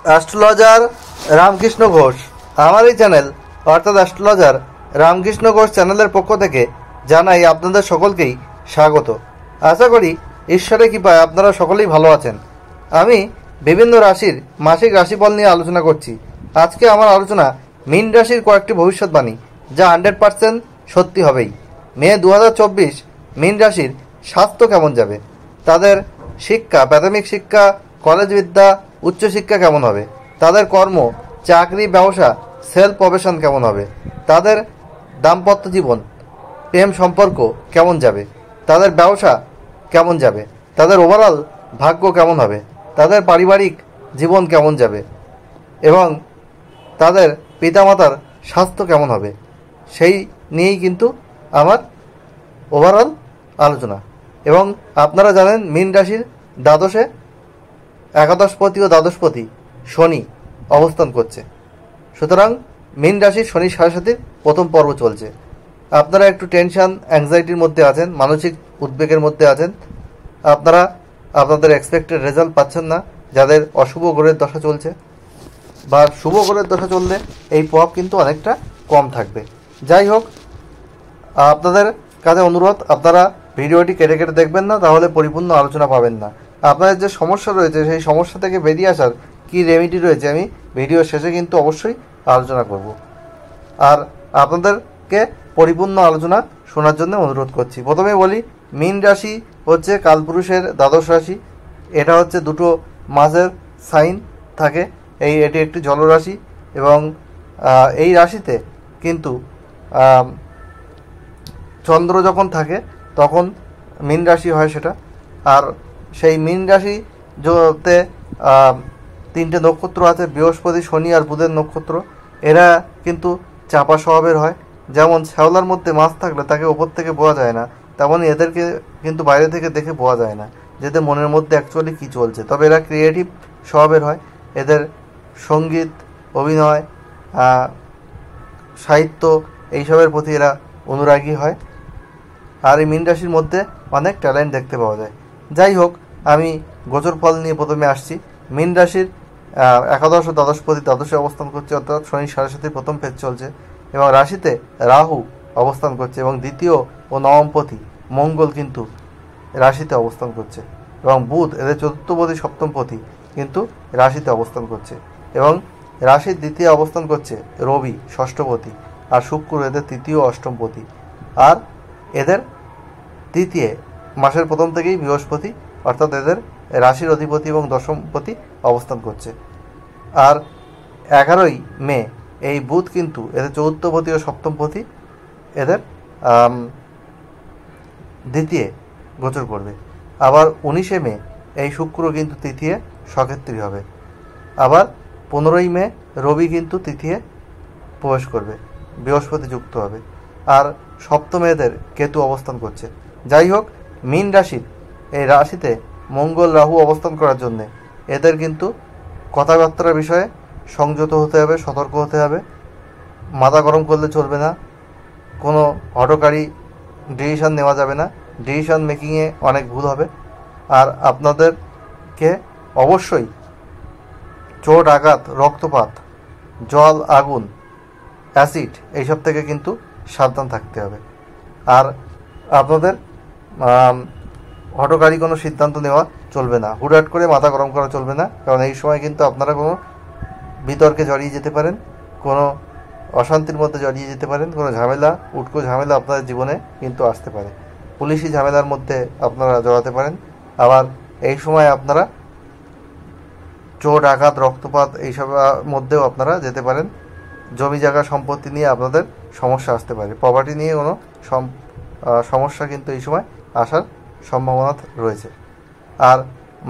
Astrologer Ramakrishna Ghosh আমার এই channel অর্থাৎ অ্যাস্ট্রোলজার রামকৃষ্ণ ঘোষ চ্যানেলের পক্ষ থেকে জানাই আপনাদের সকলকেই স্বাগত। আশা করি ঈশ্বরের কৃপায় আপনারা সকলেই ভালো আছেন। আমি বিভিন্ন রাশির মাসিক রাশিফল নিয়ে আলোচনা করছি। আজকে আমার আলোচনা মীন রাশির কয়েকটি ভবিষ্যৎবাণী, যা 100% সত্যি হবেই। মে 2024 মীন রাশির স্বাস্থ্য কেমন যাবে, তাদের শিক্ষা, প্রাথমিক শিক্ষা, কলেজ বিদ্যা, উচ্চশিক্ষা কেমন হবে, তাদের কর্ম, চাকরি, ব্যবসা, সেলফ প্রফেশন কেমন হবে, তাদের দাম্পত্য জীবন, প্রেম সম্পর্ক কেমন যাবে, তাদের ব্যবসা কেমন যাবে, তাদের ওভারঅল ভাগ্য কেমন হবে, তাদের পারিবারিক জীবন কেমন যাবে এবং তাদের পিতামাতার স্বাস্থ্য কেমন হবে, সেই নিয়েই কিন্তু আমার ওভারঅল আলোচনা। এবং আপনারা জানেন মীন রাশির দ্বাদশে একাদশপতি ও দ্বাদশপতি শনি অবস্থান করছে। সুতরাং মীন রাশির শনি সাড়ে প্রথম পর্ব চলছে। আপনারা একটু টেনশন, অ্যাংজাইটির মধ্যে আছেন, মানসিক উদ্বেগের মধ্যে আছেন। আপনারা আপনাদের এক্সপেক্টেড রেজাল্ট পাচ্ছেন না। যাদের অশুভ গ্রহের দশা চলছে বা শুভ গ্রহের দশা চললে এই প্রভাব কিন্তু অনেকটা কম থাকবে। যাই হোক, আপনাদের কাছে অনুরোধ, আপনারা ভিডিওটি কেটে কেটে দেখবেন না, তাহলে পরিপূর্ণ আলোচনা পাবেন না। আপনাদের যে সমস্যা রয়েছে সেই সমস্যা থেকে বেরিয়ে আসার কী রেমেডি রয়েছে আমি ভিডিও শেষে কিন্তু অবশ্যই আলোচনা করব। আর আপনাদেরকে পরিপূর্ণ আলোচনা শোনার জন্য অনুরোধ করছি। প্রথমে বলি, মীন রাশি হচ্ছে কালপুরুষের দ্বাদশ রাশি। এটা হচ্ছে দুটো মাসের সাইন থাকে। এটি একটি জলরাশি এবং এই রাশিতে কিন্তু চন্দ্র যখন থাকে তখন মীন রাশি হয় সেটা। আর সেই মীন রাশিতে তিনটে নক্ষত্র আছে, বৃহস্পতি, শনি আর বুধের নক্ষত্র। এরা কিন্তু চাপা স্বভাবের হয়। যেমন শ্যাওলার মধ্যে মাছ থাকলে তাকে ওপর থেকে বোঝা যায় না, তেমনই এদেরকে কিন্তু বাইরে থেকে দেখে বোঝা যায় না যেদের মনের মধ্যে অ্যাকচুয়ালি কী চলছে। তবে এরা ক্রিয়েটিভ স্বভাবের হয়। এদের সঙ্গীত, অভিনয়, সাহিত্য এইসবের প্রতি এরা অনুরাগী হয়। আর এই মীন রাশির মধ্যে অনেক ট্যালেন্ট দেখতে পাওয়া যায়। যাই হোক, আমি গোচর ফল নিয়ে প্রথমে আসছি। মীন রাশির একাদশ ও দ্বাদশপতি দ্বাদশে অবস্থান করছে, অর্থাৎ শনি সাড়ে প্রথম ফেজ চলছে এবং রাশিতে রাহু অবস্থান করছে এবং দ্বিতীয় ও নবমপতি মঙ্গল কিন্তু রাশিতে অবস্থান করছে এবং বুধ, এদের চতুর্থপতি সপ্তমপতি কিন্তু রাশিতে অবস্থান করছে এবং রাশির দ্বিতীয় অবস্থান করছে রবি ষষ্ঠপতি, আর শুক্র এদের তৃতীয় অষ্টমপতি। আর এদের তৃতীয় মাসের প্রথম থেকেই বৃহস্পতি, অর্থাৎ এদের রাশির অধিপতি এবং দশমপতি অবস্থান করছে। আর 11ই মে এই বুধ কিন্তু এদের চতুর্থপতি ও সপ্তমপতি এদের দ্বিতীয় গোচর করবে। আবার 19শে মে এই শুক্র কিন্তু তৃতীয় সক্ষেত্রী হবে। আবার 15ই মে রবি কিন্তু তৃতীয় প্রবেশ করবে, বৃহস্পতি যুক্ত হবে। আর সপ্তমে এদের কেতু অবস্থান করছে। যাই হোক, মীন রাশির এই রাশিতে মঙ্গল রাহু অবস্থান করার জন্যে এদের কিন্তু কথাবার্তার বিষয়ে সংযত হতে হবে, সতর্ক হতে হবে। মাথা গরম করলে চলবে না, কোনো হঠকারী ডিসিশন নেওয়া যাবে না, ডিসিশন মেকিংয়ে অনেক ভুল হবে। আর আপনাদেরকে অবশ্যই চোট, আঘাত, রক্তপাত, জল, আগুন, অ্যাসিড এইসব থেকে কিন্তু সাবধান থাকতে হবে। আর আপনাদের হঠকারী কোনো সিদ্ধান্ত নেওয়া চলবে না, হুটহাট করে মাথা গরম করা চলবে না, কারণ এই সময় কিন্তু আপনারা কোনো বিতর্কে জড়িয়ে যেতে পারেন, কোনো অশান্তির মধ্যে জড়িয়ে যেতে পারেন, কোনো ঝামেলা, উটকো ঝামেলা আপনাদের জীবনে কিন্তু আসতে পারে। পুলিশি ঝামেলার মধ্যে আপনারা জড়াতে পারেন। আবার এই সময় আপনারা চোট, আঘাত, রক্তপাত এইসবের মধ্যেও আপনারা যেতে পারেন। জমি জায়গা সম্পত্তি নিয়ে আপনাদের সমস্যা আসতে পারে, প্রপার্টি নিয়ে কোনো সমস্যা কিন্তু এই সময় আসার সম্ভাবনা রয়েছে। আর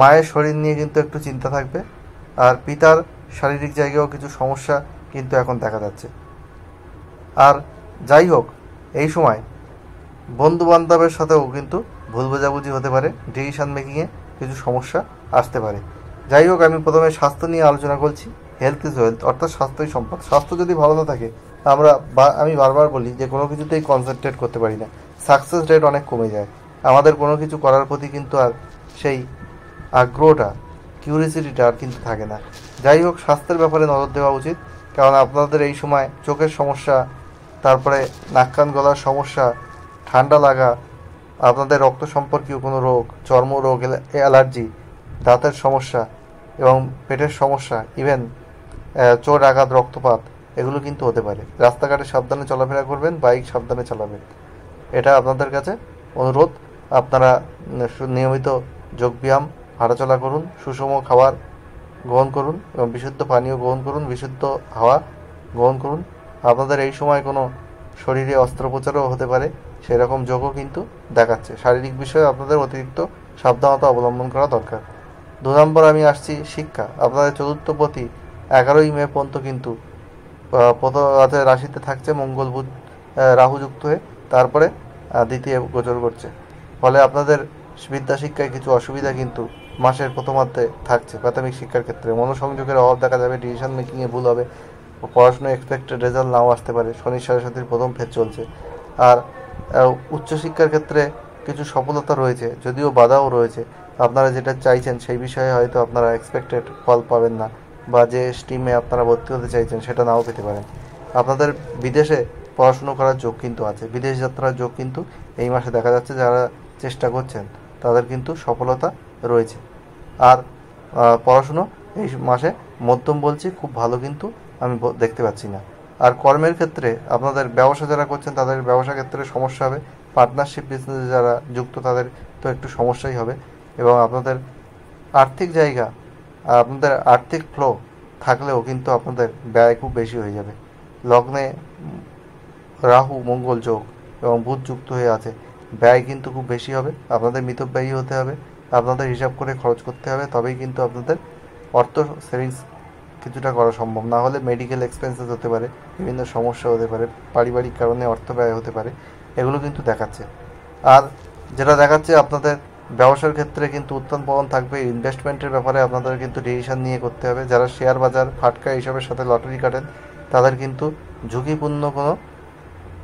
মায়ের শরীর নিয়ে কিন্তু একটু চিন্তা থাকবে। আর পিতার শারীরিক জায়গায়ও কিছু সমস্যা কিন্তু এখন দেখা যাচ্ছে। আর যাই হোক, এই সময় বন্ধু বান্ধবের সাথেও কিন্তু ভুল বোঝাবুঝি হতে পারে, ডিসিশন মেকিংয়ে কিছু সমস্যা আসতে পারে। যাই হোক, আমি প্রথমে স্বাস্থ্য নিয়ে আলোচনা করছি। হেলথ ইজ ওয়েলথ, অর্থাৎ স্বাস্থ্যই সম্পদ। স্বাস্থ্য যদি ভালো না থাকে, আমি বারবার বলি যে কোনো কিছুতেই কনসেন্ট্রেট করতে পারি না, সাকসেস রেট অনেক কমে যায়। আমাদের কোনো কিছু করার প্রতি কিন্তু আর সেই আগ্রহটা, কিউরিসিটিটা আর কিন্তু থাকে না। যাই হোক, স্বাস্থ্যের ব্যাপারে নজর দেওয়া উচিত, কারণ আপনাদের এই সময় চোখের সমস্যা, তারপরে নাক কান গলার সমস্যা, ঠান্ডা লাগা, আপনাদের রক্ত সম্পর্কীয় কোনো রোগ, চর্মরোগ, অ্যালার্জি, দাঁতের সমস্যা এবং পেটের সমস্যা, ইভেন চোট আঘাত, রক্তপাত, এগুলো কিন্তু হতে পারে। রাস্তাঘাটে সাবধানে চলাফেরা করবেন, বাইক সাবধানে চালাবেন, এটা আপনাদের কাছে অনুরোধ। আপনারা নিয়মিত যোগব্যায়াম, হাঁটাচলা করুন, সুষম খাবার গ্রহণ করুন এবং বিশুদ্ধ পানীয় গ্রহণ করুন, বিশুদ্ধ হাওয়া গ্রহণ করুন। আপনাদের এই সময় কোনো শরীরে অস্ত্রোপচারও হতে পারে, সেরকম যোগও কিন্তু দেখাচ্ছে। শারীরিক বিষয়ে আপনাদের অতিরিক্ত সাবধানতা অবলম্বন করা দরকার। 2 নম্বর আমি আসছি শিক্ষা। আপনাদের চতুর্থ পতি 11ই মে পর্যন্ত কিন্তু রাশিতে থাকছে মঙ্গল বুধ রাহু যুক্ত হয়ে, তারপরে দ্বিতীয় গোচর করছে। ফলে আপনাদের বিদ্যা শিক্ষায় কিছু অসুবিধা কিন্তু মাসের প্রথমার্ধে থাকছে। প্রাথমিক শিক্ষার ক্ষেত্রে মনোসংযোগের অভাব দেখা যাবে, ডিসিশন মেকিংয়ে ভুল হবে, পড়াশোনায় এক্সপেক্টেড রেজাল্ট নাও আসতে পারে। শনি সরস্বতীর প্রথম ফেজ চলছে। আর উচ্চশিক্ষার ক্ষেত্রে কিছু সফলতা রয়েছে, যদিও বাধাও রয়েছে। আপনারা যেটা চাইছেন সেই বিষয়ে হয়তো আপনারা এক্সপেক্টেড ফল পাবেন না, বা যে স্ট্রিমে আপনারা ভর্তি হতে চাইছেন সেটা নাও পেতে পারেন। আপনাদের বিদেশে পড়াশুনো করার যোগ কিন্তু আছে, বিদেশ যাত্রার যোগ কিন্তু এই মাসে দেখা যাচ্ছে। যারা চেষ্টা করছেন তাদের কিন্তু সফলতা রয়েছে। আর পড়াশুনো এই মাসে মধ্যম বলছি, খুব ভালো কিন্তু আমি দেখতে পাচ্ছি না। আর কর্মের ক্ষেত্রে আপনাদের ব্যবসা যারা করছেন তাদের ব্যবসা ক্ষেত্রে সমস্যা হবে। পার্টনারশিপ বিজনেসে যারা যুক্ত তাদের তো একটু সমস্যাই হবে। এবং আপনাদের আর্থিক জায়গা, আপনাদের আর্থিক ফ্লো থাকলেও কিন্তু আপনাদের ব্যয় খুব বেশি হয়ে যাবে। লগ্নে রাহু মঙ্গল যোগ এবং বুধ যুক্ত হয়ে আছে, ব্যয় কিন্তু খুব বেশি হবে। আপনাদের মিতব্যয়ী হতে হবে, আপনাদের হিসাব করে খরচ করতে হবে, তবেই কিন্তু আপনাদের অর্থ সেভিংস কিছুটা করা সম্ভব। না হলে মেডিকেল এক্সপেন্সেস হতে পারে, বিভিন্ন সমস্যা হতে পারে, পারিবারিক কারণে অর্থ ব্যয় হতে পারে, এগুলো কিন্তু দেখাচ্ছে। আর যেটা দেখাচ্ছে আপনাদের ব্যবসার ক্ষেত্রে কিন্তু উত্থান পতন থাকবে। ইনভেস্টমেন্টের ব্যাপারে আপনাদের কিন্তু ডিসিশন নিয়ে করতে হবে। যারা শেয়ার বাজার, ফাটকা এইসবের সাথে লটারি কাটেন তাদের কিন্তু ঝুঁকিপূর্ণ কোনো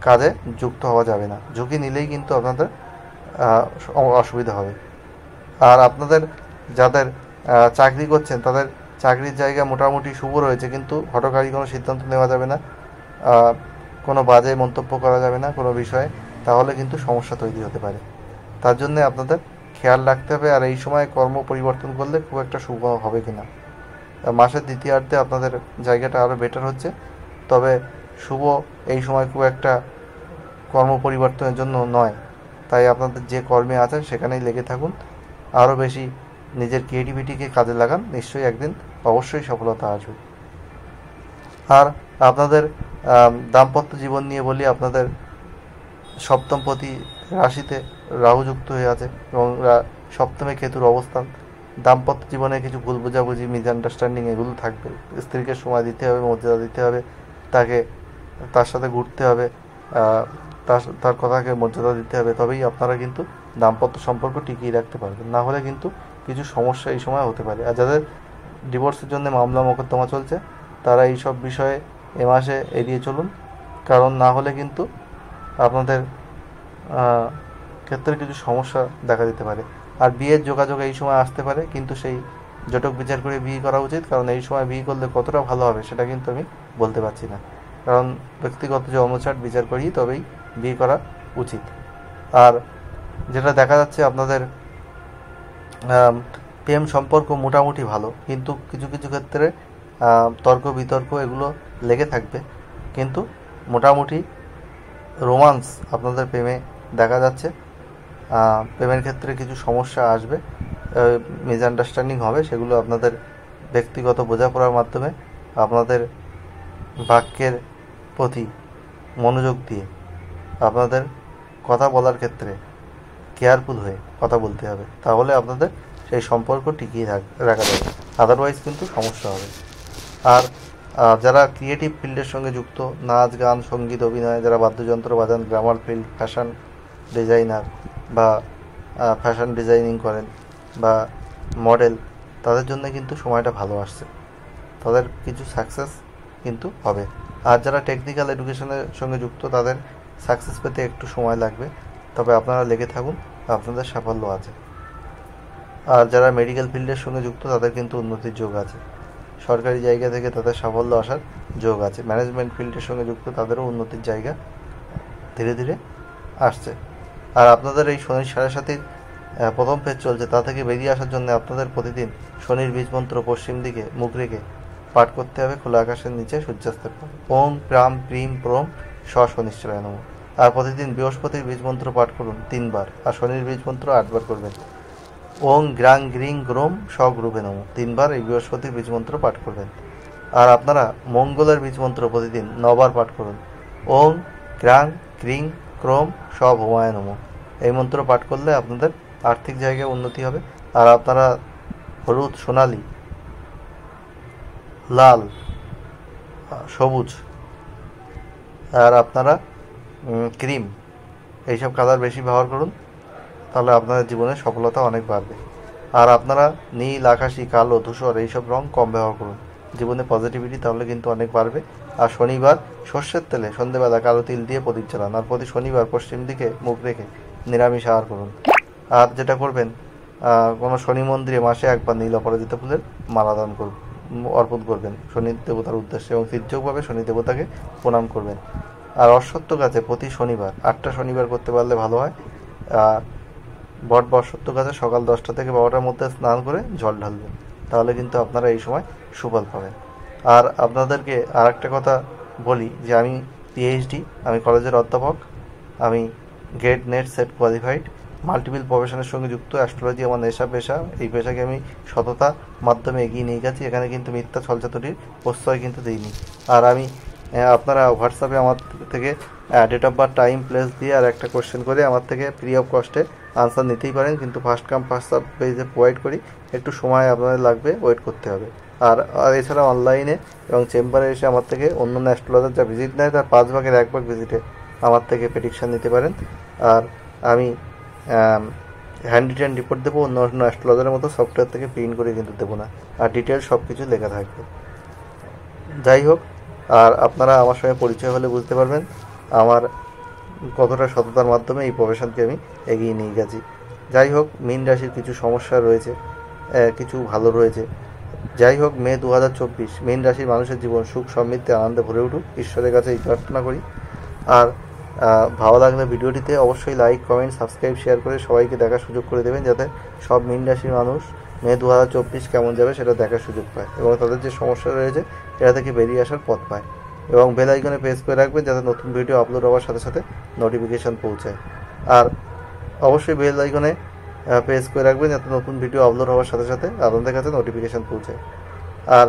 কাজে যুক্ত হওয়া যাবে না। ঝুঁকি নিলেই কিন্তু আপনাদের অসুবিধা হবে। আর আপনাদের যাদের চাকরি করছেন তাদের চাকরির জায়গা মোটামুটি শুভ রয়েছে, কিন্তু হঠকারী কোনো সিদ্ধান্ত নেওয়া যাবে না, কোনো বাজে মন্তব্য করা যাবে না কোনো বিষয়ে, তাহলে কিন্তু সমস্যা তৈরি হতে পারে। তার জন্য আপনাদের খেয়াল রাখতে হবে। আর এই সময় কর্ম পরিবর্তন করলে খুব একটা শুভ হবে কিনা। মাসের দ্বিতীয়ার্ধে আপনাদের জায়গাটা আরও বেটার হচ্ছে, তবে শুভ এই সময় খুব একটা কর্ম পরিবর্তনের জন্য নয়। তাই আপনাদের যে কর্মে আছেন সেখানেই লেগে থাকুন, আরও বেশি নিজের ক্রিয়েটিভিটিকে কাজে লাগান, নিশ্চয়ই একদিন অবশ্যই সফলতা আসবে। আর আপনাদের দাম্পত্য জীবন নিয়ে বলি, আপনাদের সপ্তমপতি রাশিতে রাহু যুক্ত হয়ে আছে এবং সপ্তমে কেতুর অবস্থান। দাম্পত্য জীবনে কিছু ভুল বোঝাবুঝি, মিসআন্ডারস্ট্যান্ডিং এগুলো থাকবে। স্ত্রীকে সময় দিতে হবে, মর্যাদা দিতে হবে, তার সাথে ঘুরতে হবে, তার কথাকে মর্যাদা দিতে হবে, তবেই আপনারা কিন্তু দাম্পত্য সম্পর্ক টিকিয়ে রাখতে পারবেন। না হলে কিন্তু কিছু সমস্যা এই সময় হতে পারে। আর যাদের ডিভোর্সের জন্য মামলা মোকদ্দমা চলছে তারা এই সব বিষয়ে এ মাসে এড়িয়ে চলুন, কারণ না হলে কিন্তু আপনাদের ক্ষেত্রে কিছু সমস্যা দেখা দিতে পারে। আর বিয়ের যোগাযোগ এই সময় আসতে পারে, কিন্তু সেই জটক বিচার করে বিয়ে করা উচিত, কারণ এই সময় বিয়ে করলে কতটা ভালো হবে সেটা কিন্তু আমি বলতে পারছি না, কারণ ব্যক্তিগত জন্মছাট বিচার করি তবেই বিয়ে করা উচিত। আর যেটা দেখা যাচ্ছে আপনাদের প্রেম সম্পর্ক মোটামুটি ভালো, কিন্তু কিছু কিছু ক্ষেত্রে তর্ক বিতর্ক এগুলো লেগে থাকবে, কিন্তু মোটামুটি রোমান্স আপনাদের প্রেমে দেখা যাচ্ছে। প্রেমের ক্ষেত্রে কিছু সমস্যা আসবে, মিসআন্ডারস্ট্যান্ডিং হবে, সেগুলো আপনাদের ব্যক্তিগত বোঝাপড়ার মাধ্যমে আপনাদের বাক্যের প্রতি মনোযোগ দিয়ে আপনাদের কথা বলার ক্ষেত্রে কেয়ারফুল হয়ে কথা বলতে হবে, তাহলে আপনাদের সেই সম্পর্ক টিকিয়ে রাখা যাবে, আদারওয়াইজ কিন্তু সমস্যা হবে। আর যারা ক্রিয়েটিভ ফিল্ডের সঙ্গে যুক্ত, নাচ গান সঙ্গীত অভিনয়, যারা বাদ্যযন্ত্র বাজান, গ্রামার ফিল্ড, ফ্যাশন ডিজাইনার বা ফ্যাশন ডিজাইনিং করেন বা মডেল, তাদের জন্য কিন্তু সময়টা ভালো আসছে, তাদের কিছু সাকসেস কিন্তু হবে। আর যারা টেকনিক্যাল এডুকেশনের সঙ্গে যুক্ত তাদের সাকসেস পেতে একটু সময় লাগবে, তবে আপনারা লেগে থাকুন, আপনাদের সাফল্য আছে। আর যারা মেডিকেল ফিল্ডের সঙ্গে যুক্ত তাদের কিন্তু উন্নতির যোগ আছে। সরকারি জায়গা থেকে তাদের সাফল্য আসার যোগ আছে। ম্যানেজমেন্ট ফিল্ডের সঙ্গে যুক্ত তাদেরও উন্নতির জায়গা ধীরে ধীরে আসছে। আর আপনাদের এই শনির 7.5 প্রথম ফেজ চলছে, তা থেকে বেরিয়ে আসার জন্য আপনাদের প্রতিদিন শনির বীজ মন্ত্র পশ্চিম দিকে মুখ রেখে পাঠ করতে হবে খোলা আকাশের নিচে সূর্যাস্তের পর। ওম প্রাম প্রিম প্রম শনিশ্চরায় নমঃ। আর প্রতিদিন বৃহস্পতির বীজ মন্ত্র পাঠ করুন 3 বার, আর শনির বীজ মন্ত্র 8 বার করবেন। ওং গ্রাং গ্রিং গ্রোম স্বগ্রুপে নমঃ 3 বার এই বৃহস্পতির বীজ মন্ত্র পাঠ করবেন। আর আপনারা মঙ্গলের বীজ মন্ত্র প্রতিদিন 9 বার পাঠ করুন। ওং গ্রাং গ্রিং ক্রোম স্বভৌমায় নমঃ। এই মন্ত্র পাঠ করলে আপনাদের আর্থিক জায়গায় উন্নতি হবে। আর আপনারা হলুদ, সোনালি, লাল, সবুজ আর আপনারা ক্রিম এইসব কালার বেশি ব্যবহার করুন, তাহলে আপনাদের জীবনে সফলতা অনেক বাড়বে। আর আপনারা নীল, আকাশি, কালো, ধূসর এইসব রং কম ব্যবহার করুন, জীবনে পজিটিভিটি তাহলে কিন্তু অনেক বাড়বে। আর শনিবার সর্ষের তেলে সন্ধেবেলা কালো তিল দিয়ে প্রদীপ জ্বালান। আর প্রতি শনিবার পশ্চিম দিকে মুখ রেখে নিরামিষ আহার করুন। আর যেটা করবেন, কোনো শনি মন্দিরে মাসে একবার নীল অপরাজিতা ফুলের মালা দান করুন, অর্পণ করবেন শনি দেবতার উদ্দেশ্যে, এবং তির্যকভাবে শনি দেবতাকে প্রণাম করবেন। আর অশ্বত্থ গাছে প্রতি শনিবার 8টা শনিবার করতে পারলে ভালো হয়। আর বট বা অশ্বত্থ গাছে সকাল 10টা থেকে 12টার মধ্যে স্নান করে জল ঢালবেন, তাহলে কিন্তু আপনারা এই সময় সুফল পাবেন। আর আপনাদেরকে আর একটা কথা বলি যে আমি পিএইচডি, আমি কলেজের অধ্যাপক, আমি GATE NET SET qualified, multiple প্রফেশনের সঙ্গে যুক্ত। অ্যাস্ট্রোলজি আমার নেশা পেশা, এই পেশাকে আমি সততা মাধ্যমে এগিয়ে নিয়ে গেছি। এখানে কিন্তু মিথ্যা ছলচাতুরির প্রশ্রয় কিন্তু দিইনি। আর আমি আপনারা হোয়াটসঅ্যাপে আমার থেকে date of birth, time, place দিয়ে আর একটা কোশ্চেন করে আমার থেকে ফ্রি অফ কস্টে আনসার নিতেই পারেন, কিন্তু ফার্স্ট কাম ফার্স্ট সার্ভ পেজে প্রোভাইড করি, একটু সময় আপনাদের লাগবে, ওয়েট করতে হবে। আর এছাড়া অনলাইনে এবং চেম্বারে এসে আমার থেকে অন্যান্য অ্যাস্ট্রোলজার যা ভিজিট নেয় তার 5 ভাগের 1 ভাগ ভিজিটে আমার থেকে প্রেডিকশান নিতে পারেন। আর আমি হ্যান্ড রিটেন রিপোর্ট দেবো, অন্য অন্য অ্যাস্ট্রোলজারের মতো সফটওয়্যার থেকে প্রিন্ট করে কিন্তু দেবো না। আর ডিটেলস সব কিছু লেখা থাকবে। যাই হোক, আর আপনারা আমার সঙ্গে পরিচয় হলে বুঝতে পারবেন আমার কতটা সততার মাধ্যমে এই প্রফেশনকে আমি এগিয়ে নিয়ে গেছি। যাই হোক, মীন রাশির কিছু সমস্যা রয়েছে, কিছু ভালো রয়েছে। যাই হোক, মে 2024 মীন রাশির মানুষের জীবন সুখ সমৃদ্ধি আনন্দে ভরে উঠুক, ঈশ্বরের কাছে এই প্রার্থনা করি। আর ভালো লাগলে ভিডিওটিতে অবশ্যই লাইক, কমেন্ট, সাবস্ক্রাইব, শেয়ার করে সবাইকে দেখার সুযোগ করে দেবেন, যাতে সব মীন রাশির মানুষ মে 2024 কেমন যাবে সেটা দেখার সুযোগ পায় এবং তাদের যে সমস্যা রয়েছে এটা থেকে বেরিয়ে আসার পথ পায়। এবং বেল আইকনে প্রেস করে রাখবেন যাতে নতুন ভিডিও আপলোড হওয়ার সাথে সাথে নোটিফিকেশান পৌঁছায়। আর অবশ্যই বেল আইকনে প্রেস করে রাখবেন যাতে নতুন ভিডিও আপলোড হওয়ার সাথে সাথে আপনাদের কাছে নোটিফিকেশান পৌঁছায়। আর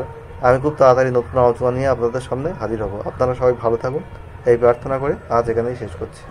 আমি খুব তাড়াতাড়ি নতুন আলোচনা নিয়ে আপনাদের সামনে হাজির হব। আপনারা সবাই ভালো থাকুন এই প্রার্থনা করে আজ এখানেই শেষ করছি।